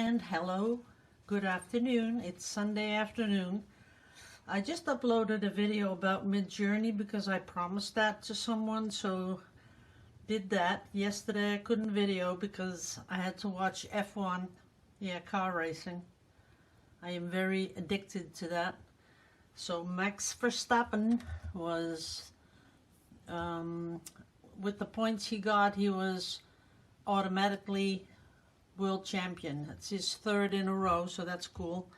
And hello, good afternoon. It's Sunday afternoon. I just uploaded a video about Midjourney because I promised that to someone, so did that. Yesterday I couldn't video because I had to watch F1, car racing. I am very addicted to that. So Max Verstappen was, with the points he got, he was automatically world champion. It's his third in a row, so that's cool.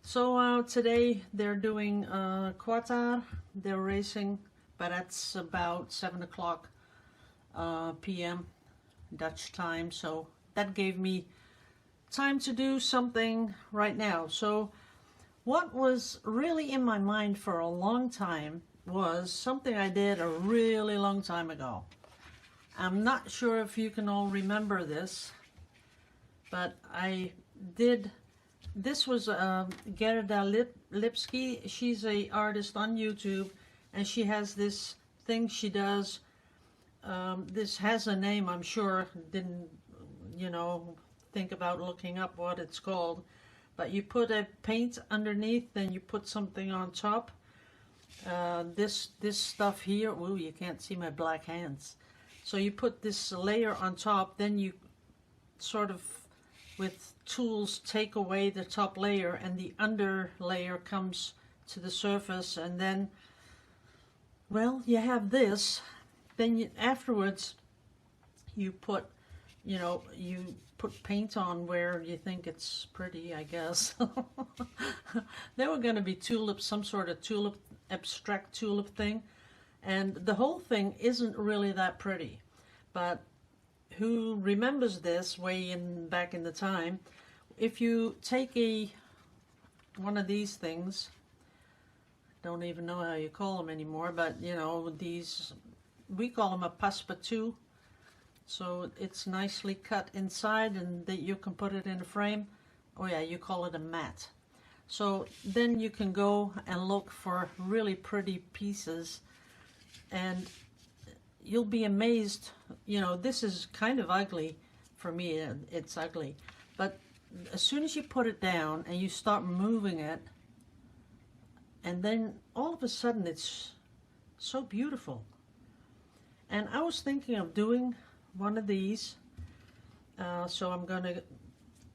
So today they're doing Qatar. They're racing, but that's about 7 o'clock p.m. Dutch time. So that gave me time to do something right now. So what was really in my mind for a long time was something I did a really long time ago. I'm not sure if you can all remember this, but I did. This was Gerda Lipski. She's an artist on YouTube, and she has this thing she does. This has a name, I'm sure. Didn't, think about looking up what it's called. But you put a paint underneath, then you put something on top. This stuff here. Ooh, you can't see my black hands. So you put this layer on top, then you sort of, with tools, take away the top layer, and the under layer comes to the surface, and then, well, you have this. Then afterwards you put, you put paint on where you think it's pretty, I guess. There were going to be tulips, some sort of tulip, abstract tulip thing, and the whole thing isn't really that pretty. But who remembers this way back in the time, if you take one of these things, don't even know how you call them anymore, but these, we call them a passe-partout. So it's nicely cut inside, and that you can put it in a frame. Oh yeah, you call it a mat. So then you can go and look for really pretty pieces, and you'll be amazed. This is kind of ugly for me. It's ugly, but as soon as you put it down and you start moving it, and then all of a sudden it's so beautiful. And I was thinking of doing one of these, so I'm going to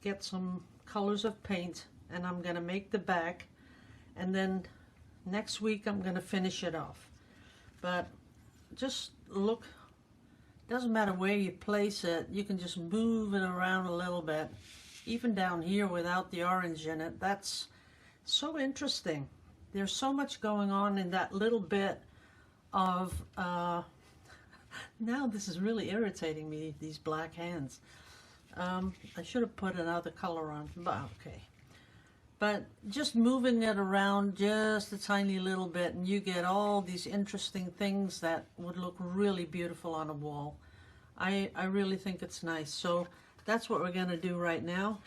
get some colors of paint, and I'm going to make the back, and then next week I'm going to finish it off. But just look, doesn't matter where you place it, you can just move it around a little bit, even down here without the orange in it. That's so interesting. There's so much going on in that little bit of now this is really irritating me, these black hands. I should have put another color on, but okay. But just moving it around just a tiny little bit, and you get all these interesting things that would look really beautiful on a wall. I really think it's nice. So that's what we're going to do right now.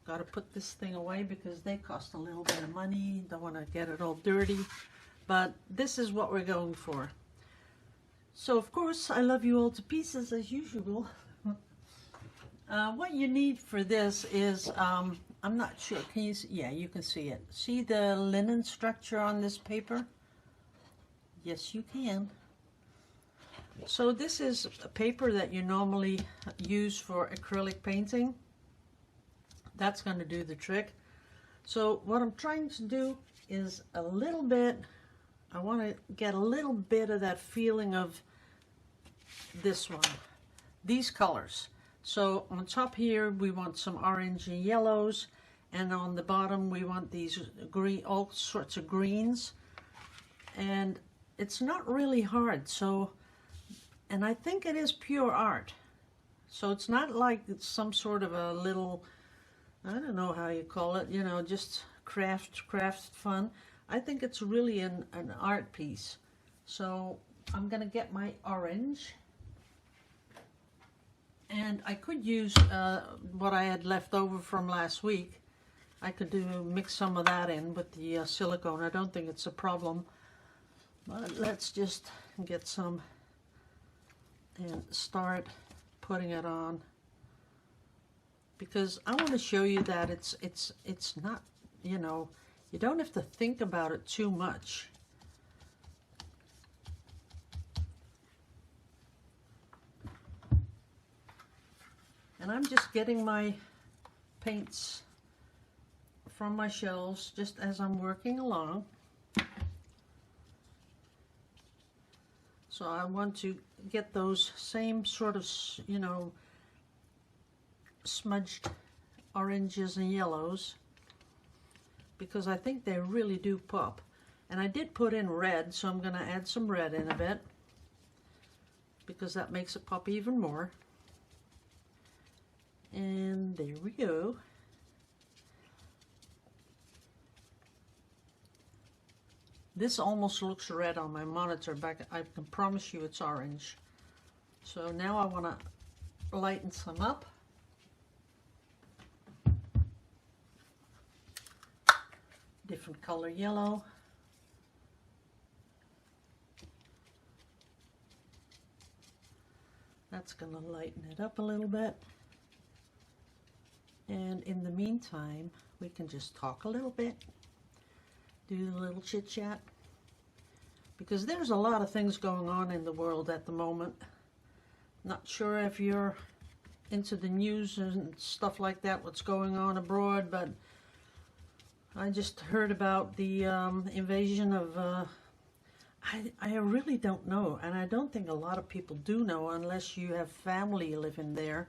Got to put this thing away because they cost a little bit of money. Don't want to get it all dirty. But this is what we're going for. So of course, I love you all to pieces as usual. What you need for this is, I'm not sure, can you see? Yeah, you can see it. See the linen structure on this paper? Yes, you can. So this is a paper that you normally use for acrylic painting. That's going to do the trick. So what I'm trying to do is a little bit, I want to get a little bit of that feeling of this one, these colors. So on top here we want some orange and yellows, and on the bottom we want these green, all sorts of greens, and it's not really hard. So, and I think it is pure art, so it's not like it's some sort of a little, I don't know how you call it, just craft fun. I think it's really an art piece. So I'm gonna get my orange, and I could use what I had left over from last week. I could mix some of that in with the silicone. I don't think it's a problem, but let's just get some and start putting it on. because I want to show you that it's not, you know, you don't have to think about it too much. And I'm just getting my paints from my shelves just as I'm working along. So I want to get those same sort of, you know, smudged oranges and yellows, because I think they really do pop. And I did put in red, so I'm going to add some red in a bit, because that makes it pop even more. And there we go. This almost looks red on my monitor, but I can promise you it's orange. So now I want to lighten some up. Different color yellow. That's going to lighten it up a little bit. And in the meantime, we can just talk a little bit, do a little chit chat, because there's a lot of things going on in the world at the moment. Not sure if you're into the news and stuff like that, what's going on abroad, but I just heard about the invasion of, I really don't know, and I don't think a lot of people do know unless you have family living there.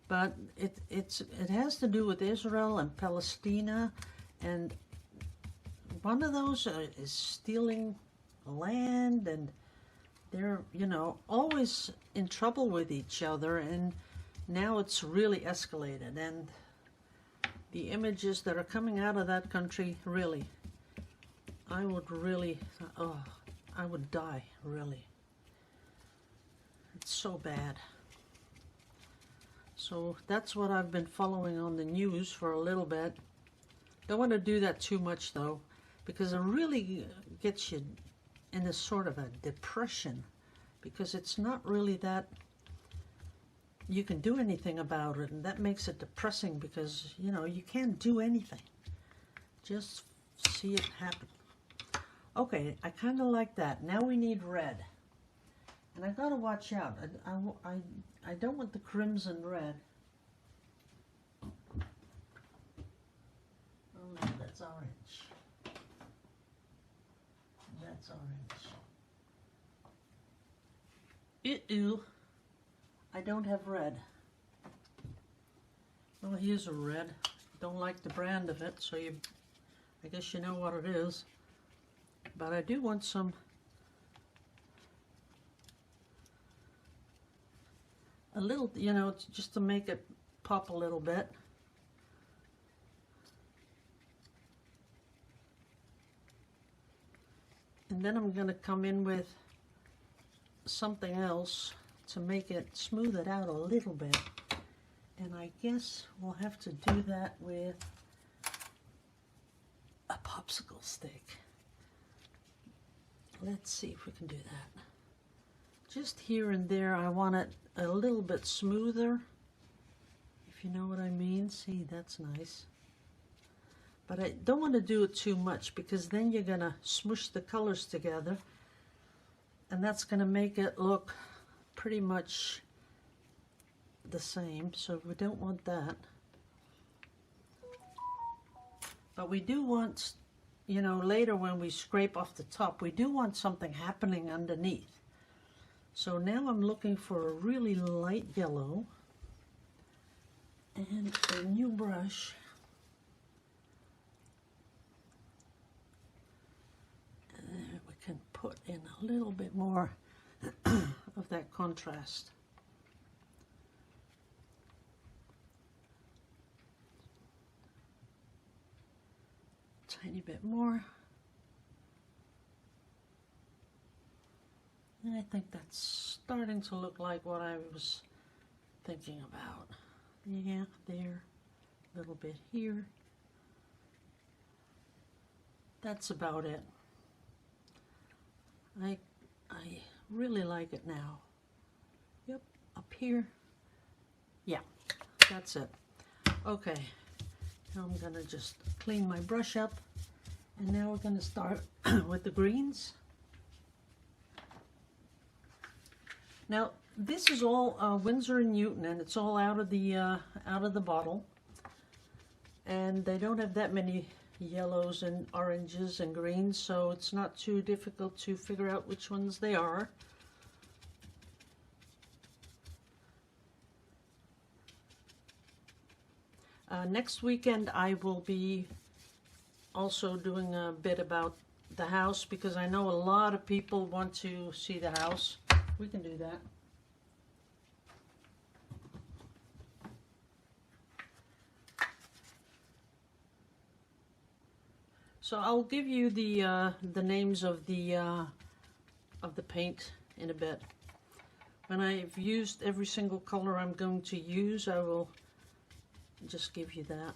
But it has to do with Israel and Palestine, and one of those is stealing land, and they're, you know, always in trouble with each other, and now it's really escalated. And the images that are coming out of that country, really, I would really, oh, I would die, really. It's so bad. So that's what I've been following on the news for a little bit. Don't want to do that too much though, because it really gets you in a sort of a depression, because it's not really that you can do anything about it, and that makes it depressing, because, you know, you can't do anything. Just see it happen. Okay, I kind of like that. Now we need red. And I gotta watch out. I don't want the crimson red. Oh no, that's orange. That's orange. Ew. I don't have red. Well, here's a red. Don't like the brand of it, so I guess you know what it is. But I do want some a little, you know, just to make it pop a little bit. And then I'm going to come in with something else to make it, smooth it out a little bit. And I guess we'll have to do that with a popsicle stick. Let's see if we can do that. Just here and there, I want it a little bit smoother, if you know what I mean. See, that's nice. But I don't want to do it too much, because then you're going to smush the colors together, and that's going to make it look pretty much the same, so we don't want that. But we do want, you know, later when we scrape off the top, we do want something happening underneath. So now I'm looking for a really light yellow and a new brush. And we can put in a little bit more of that contrast. Tiny bit more. And I think that's starting to look like what I was thinking about. Yeah, there, a little bit here. That's about it. I really like it now. Yep, up here. Yeah, that's it. Okay, now I'm gonna just clean my brush up, and now we're gonna start with the greens. Now this is all Winsor & Newton, and it's all out of the bottle, and they don't have that many yellows and oranges and greens, so it's not too difficult to figure out which ones they are. Next weekend I will be also doing a bit about the house, because I know a lot of people want to see the house. We can do that. So I'll give you the names of the paint in a bit. When I've used every single color I'm going to use, I will just give you that.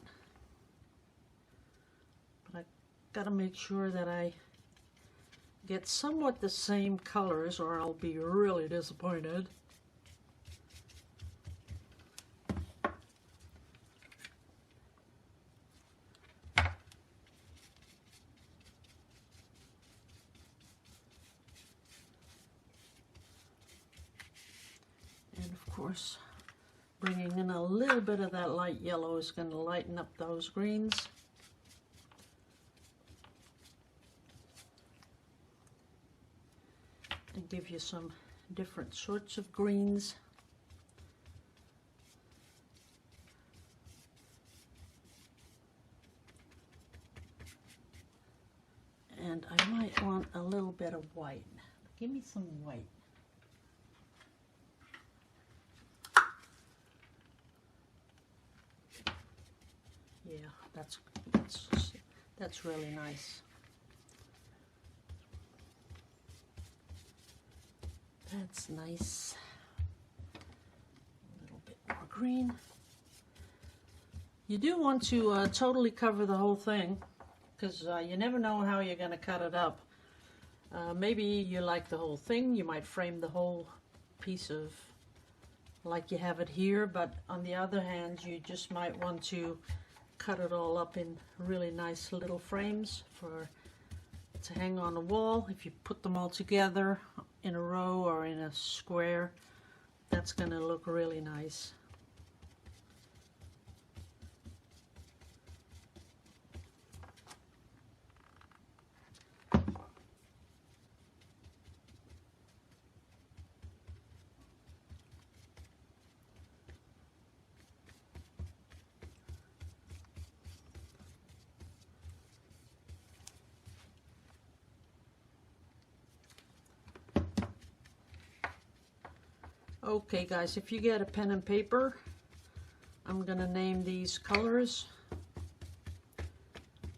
But I gotta make sure that I get somewhat the same colors, or I'll be really disappointed. And of course, bringing in a little bit of that light yellow is going to lighten up those greens. And give you some different sorts of greens. And I might want a little bit of white. Give me some white. Yeah, that's really nice. That's nice. A little bit more green. You do want to totally cover the whole thing, because you never know how you're going to cut it up. Maybe you like the whole thing. You might frame the whole piece of like you have it here, but on the other hand, you just might want to cut it all up in really nice little frames to hang on the wall. If you put them all together in a row or in a square, that's going to look really nice. Okay guys, if you get a pen and paper, I'm gonna name these colors.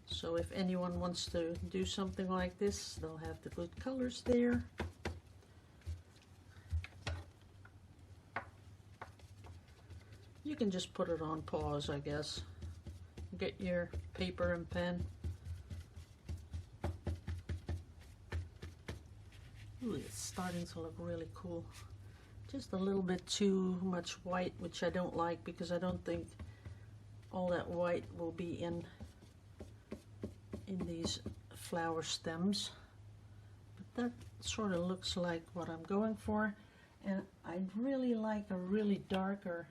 So if anyone wants to do something like this, they'll have the good colors there. You can just put it on pause, I guess. Get your paper and pen. Ooh, it's starting to look really cool. Just a little bit too much white, which I don't like, because I don't think all that white will be in these flower stems. But that sort of looks like what I'm going for. And I'd really like a really darker,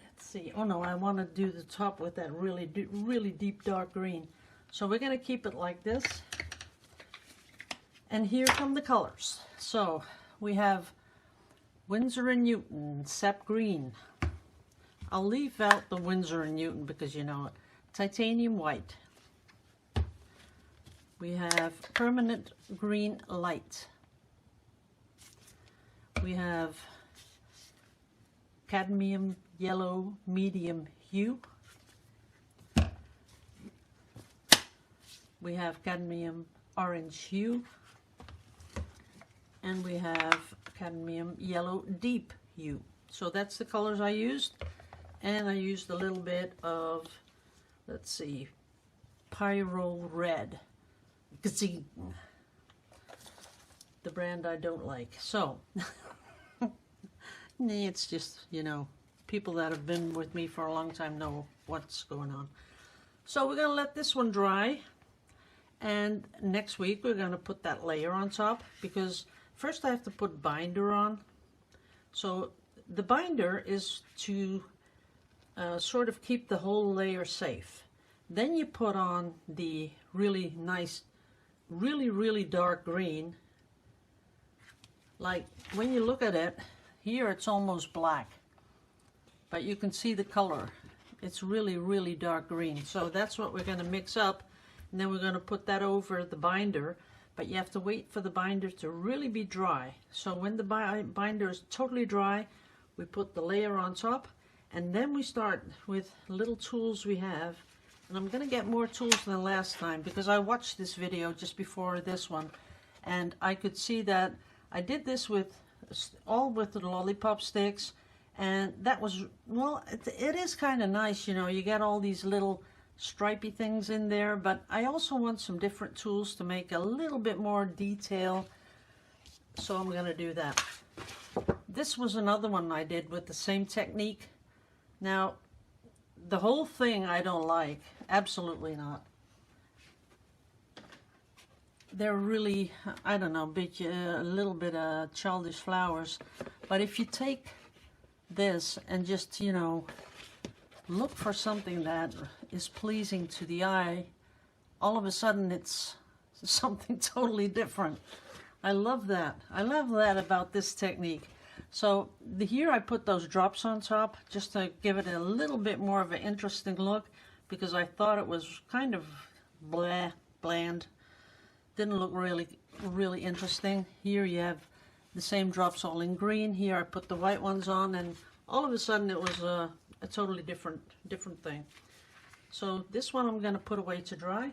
let's see, oh no, I want to do the top with that really deep dark green. So we're going to keep it like this. And here come the colors. So we have Winsor & Newton, Sap Green. I'll leave out the Winsor & Newton because you know it. Titanium White. We have Permanent Green Light. We have Cadmium Yellow Medium Hue. We have Cadmium Orange Hue. And we have Cadmium Yellow Deep Hue. So that's the colors I used. And I used a little bit of, let's see, Pyro Red. Gazing. The brand I don't like. So, it's just, you know, people that have been with me for a long time know what's going on. So we're going to let this one dry, and next week we're going to put that layer on top, because first I have to put binder on. So the binder is to sort of keep the whole layer safe. Then you put on the really nice, really dark green. Like when you look at it, here it's almost black, but you can see the color. It's really dark green. So that's what we're going to mix up, and then we're going to put that over the binder, but you have to wait for the binder to really be dry. So when the binder is totally dry, we put the layer on top, and then we start with little tools we have. And I'm going to get more tools than last time, because I watched this video just before this one, and I could see that I did this with all with the lollipop sticks, and that was, well, it is kind of nice, you know, you get all these little stripy things in there, but I also want some different tools to make a little bit more detail, so I'm going to do that. This was another one I did with the same technique. Now, the whole thing I don't like, absolutely not. They're really, I don't know, a little bit of childish flowers. But if you take this and just, you know, look for something that is pleasing to the eye, all of a sudden it's something totally different. I love that. I love that about this technique. So here I put those drops on top just to give it a little bit more of an interesting look, because I thought it was kind of bland. Didn't look really interesting. Here you have the same drops all in green. Here I put the white ones on, and all of a sudden it was a totally different thing. So this one I'm going to put away to dry.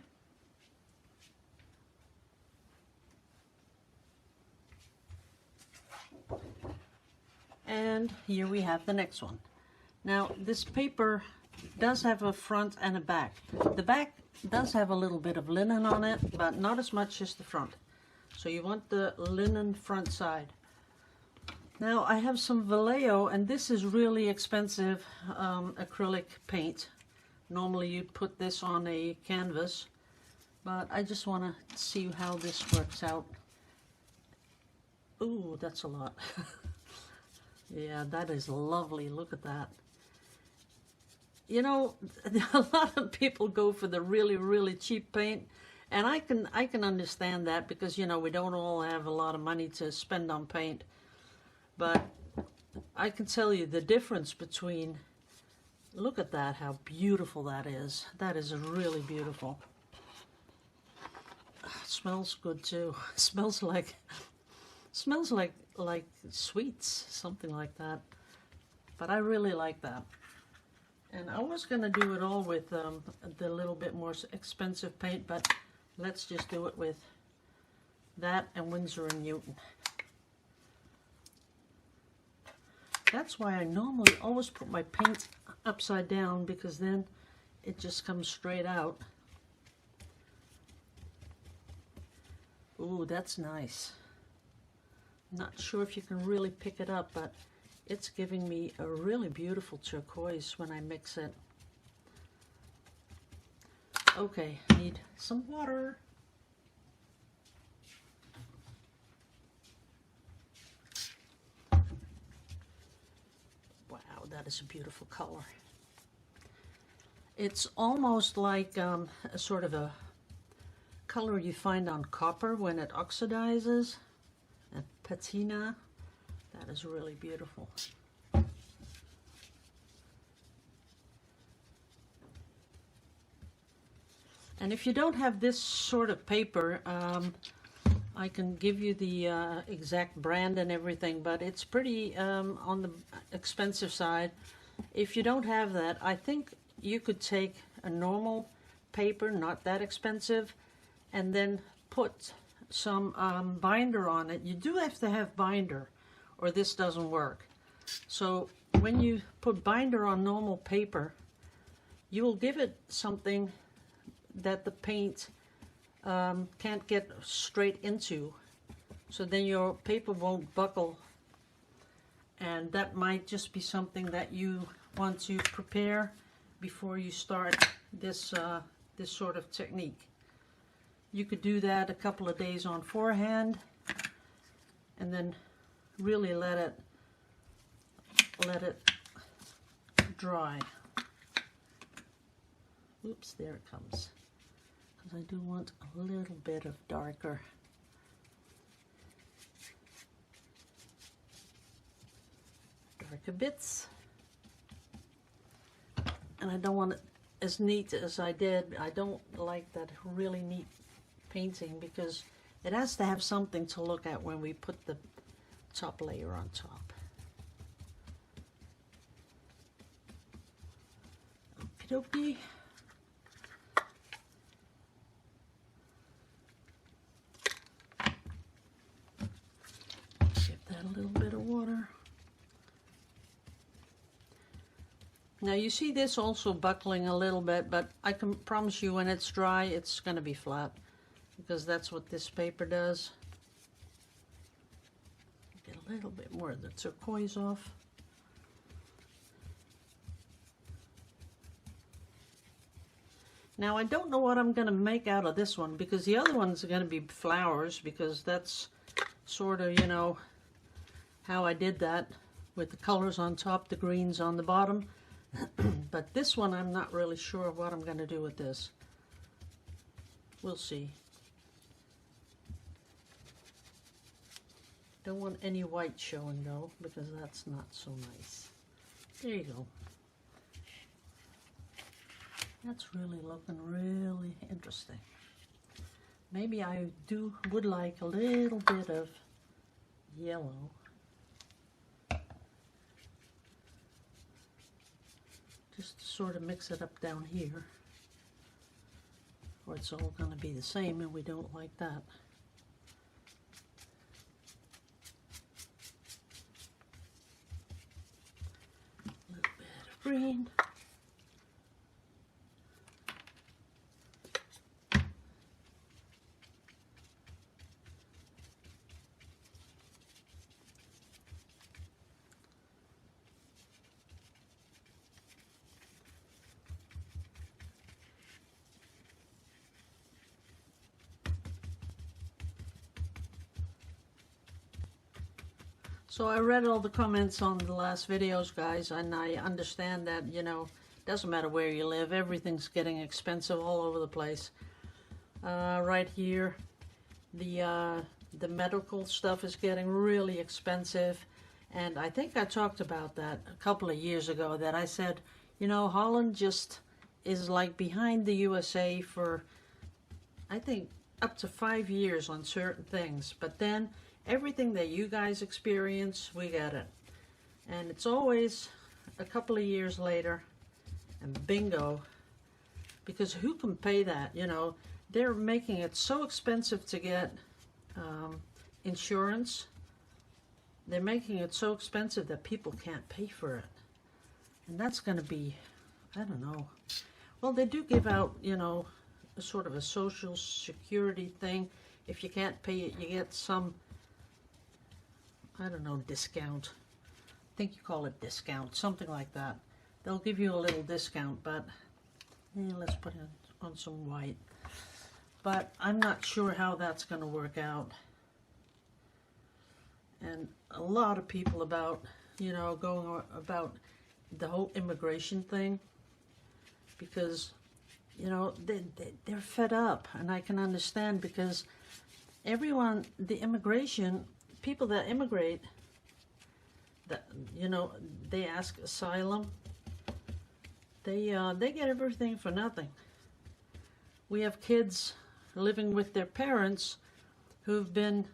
And here we have the next one. Now this paper does have a front and a back. The back does have a little bit of linen on it, but not as much as the front. So you want the linen front side. Now I have some Vallejo, and this is really expensive acrylic paint. Normally you'd put this on a canvas, but I just want to see how this works out. Ooh, that's a lot. Yeah, that is lovely. Look at that. You know, a lot of people go for the really cheap paint, and I can understand that, because, you know, we don't all have a lot of money to spend on paint. But I can tell you the difference between, look at that, how beautiful that is. That is really beautiful. It smells good too. It smells like sweets, something like that. But I really like that. And I was going to do it all with the little bit more expensive paint, but let's just do it with that and Winsor & Newton. That's why I normally always put my paint upside down, because then it just comes straight out. Ooh, that's nice. Not sure if you can really pick it up, but it's giving me a really beautiful turquoise when I mix it. Okay, need some water. Wow, that is a beautiful color. It's almost like a sort of a color you find on copper when it oxidizes. And patina. That is really beautiful. And if you don't have this sort of paper, I can give you the exact brand and everything, but it's pretty on the expensive side. If you don't have that, I think you could take a normal paper, not that expensive, and then put some binder on it. You do have to have binder, or this doesn't work. So when you put binder on normal paper, you will give it something that the paint can't get straight into, so then your paper won't buckle and that might just be something that you want to prepare before you start this this sort of technique. You could do that a couple of days on forehand and then really let it dry. Oops, there it comes. Because I do want a little bit of darker. Darker bits. And I don't want it as neat as I did. I don't like that really neat painting because it has to have something to look at when we put the top layer on top. Okie dokie. Give that a little bit of water. Now you see this also buckling a little bit, but I can promise you when it's dry, it's going to be flat because that's what this paper does. Get a little bit more of the turquoise off. Now I don't know what I'm going to make out of this one because the other one's going to be flowers because that's sort of, you know, how I did that with the colors on top, the greens on the bottom. But this one I'm not really sure what I'm going to do with this. We'll see. Don't want any white showing though because that's not so nice. There you go. That's really looking really interesting. Maybe I would like a little bit of yellow. Just to sort of mix it up down here. Or it's all going to be the same and we don't like that. A little bit of green. So I read all the comments on the last videos, guys, and I understand that, you know, it doesn't matter where you live, everything's getting expensive all over the place. Right here, the medical stuff is getting really expensive, and I think I talked about that a couple of years ago, that I said, you know, Holland just is like behind the USA for, I think, up to 5 years on certain things, but then everything that you guys experience, we get it. And it's always a couple of years later, and bingo. Because who can pay that? You know, they're making it so expensive to get insurance. They're making it so expensive that people can't pay for it. And that's going to be, I don't know. Well, they do give out, you know, a sort of a social security thing. If you can't pay it, you get some, I don't know, discount. I think you call it discount, something like that. They'll give you a little discount, but let's put it on some white. But I'm not sure how that's going to work out. And a lot of people about, you know, going about the whole immigration thing, because, you know, they're fed up, and I can understand, because everyone, the immigration, people that immigrate, that, you know, they ask asylum, they get everything for nothing. We have kids living with their parents who've been,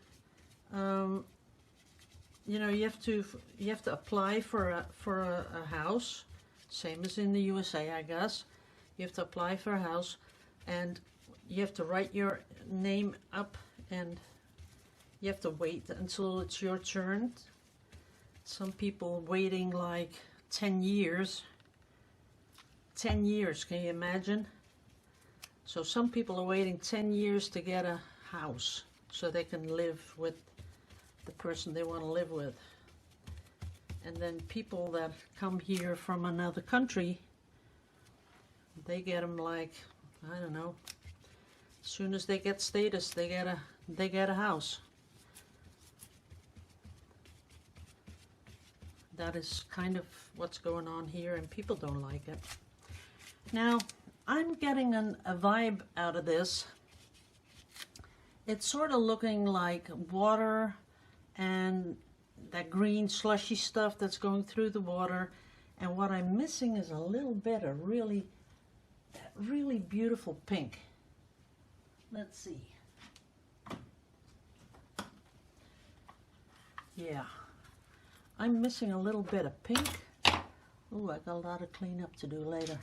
you know, you have to apply for a house, same as in the USA, I guess. You have to apply for a house, and you have to write your name up, and you have to wait until it's your turn. Some people waiting like 10 years. 10 years, can you imagine? So some people are waiting 10 years to get a house so they can live with the person they want to live with. And then people that come here from another country, they get them like, I don't know, as soon as they get status, they get a house. That is kind of what's going on here, and people don't like it. Now, I'm getting a vibe out of this. It's sort of looking like water and that green slushy stuff that's going through the water. And what I'm missing is a little bit of really beautiful pink. Let's see. Yeah, I'm missing a little bit of pink. Oh, I got a lot of cleanup to do later.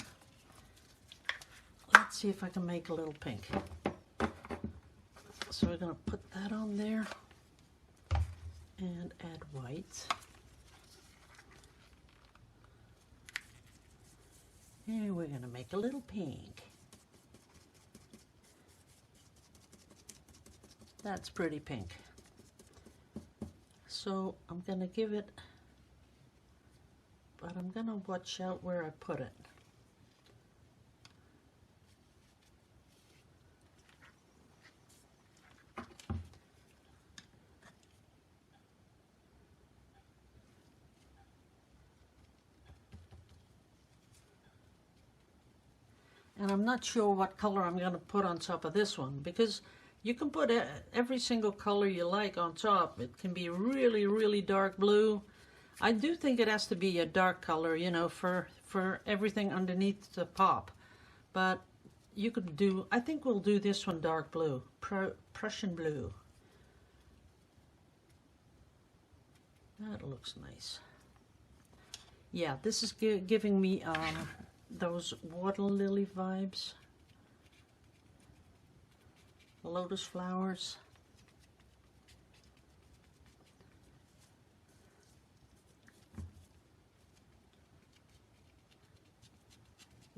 Let's see if I can make a little pink. So we're going to put that on there and add white. And we're going to make a little pink. That's pretty pink. So I'm going to give it, but I'm going to watch out where I put it. And I'm not sure what color I'm going to put on top of this one, because you can put every single color you like on top. It can be really, really dark blue. I do think it has to be a dark color, you know, for everything underneath the pop. But you could do, I think we'll do this one dark blue, Prussian blue. That looks nice. Yeah, this is giving me those water lily vibes. Lotus flowers.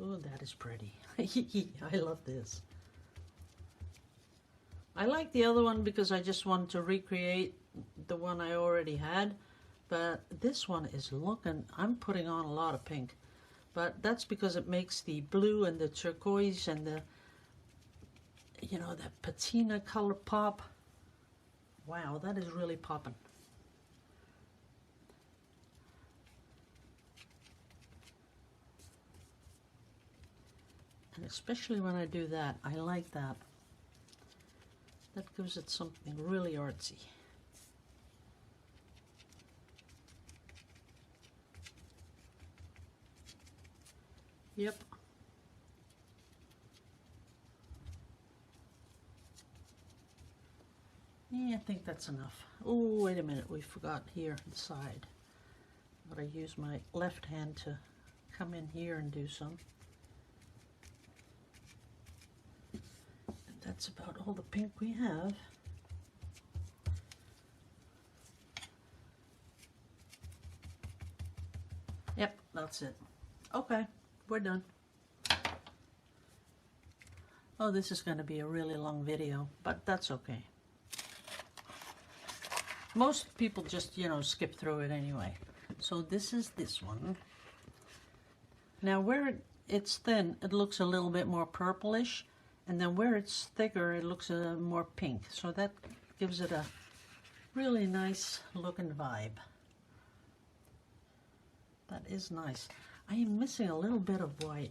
Oh, that is pretty. I love this. I like the other one because I just wanted to recreate the one I already had, but this one is looking, I'm putting on a lot of pink, but that's because it makes the blue and the turquoise and the, you know, that patina color pop. Wow, that is really popping. And especially when I do that, I like that. That gives it something really artsy. Yep. Yeah, I think that's enough. Oh, wait a minute, we forgot here inside. But I use my left hand to come in here and do some. And that's about all the pink we have. Yep, that's it. Okay, we're done. Oh, this is going to be a really long video, but that's okay. Most people just, you know, skip through it anyway. So this is this one. Now where it's thin, it looks a little bit more purplish, and then where it's thicker, it looks more pink. So that gives it a really nice looking vibe. That is nice. I am missing a little bit of white.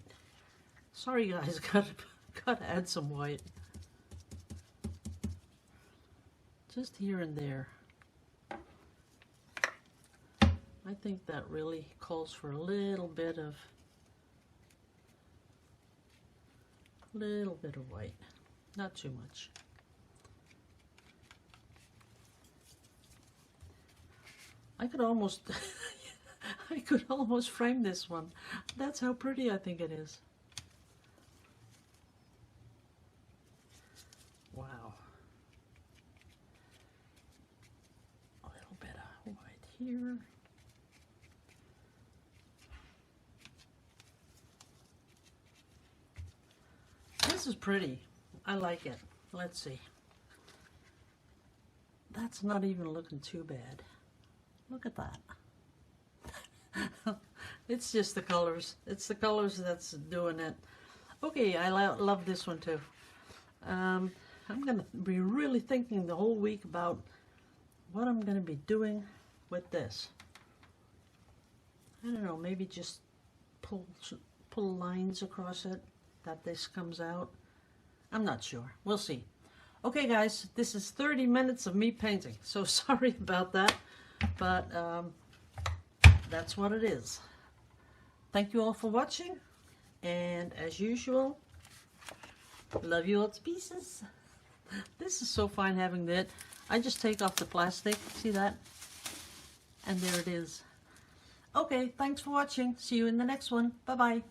Sorry guys, gotta add some white. Just here and there. I think that really calls for a little bit of white, not too much. I could almost I could almost frame this one. That's how pretty I think it is. Wow. A little bit of white here. This is pretty. I like it. Let's see. That's not even looking too bad. Look at that. It's just the colors. It's the colors that's doing it. Okay, I love this one too. I'm going to be really thinking the whole week about what I'm going to be doing with this. I don't know, maybe just pull lines across it that this comes out. I'm not sure. We'll see. Okay, guys, this is 30 minutes of me painting, so sorry about that, but that's what it is. Thank you all for watching, and as usual, love you all to pieces. This is so fine having that. I just take off the plastic, see that? And there it is. Okay, thanks for watching. See you in the next one. Bye-bye.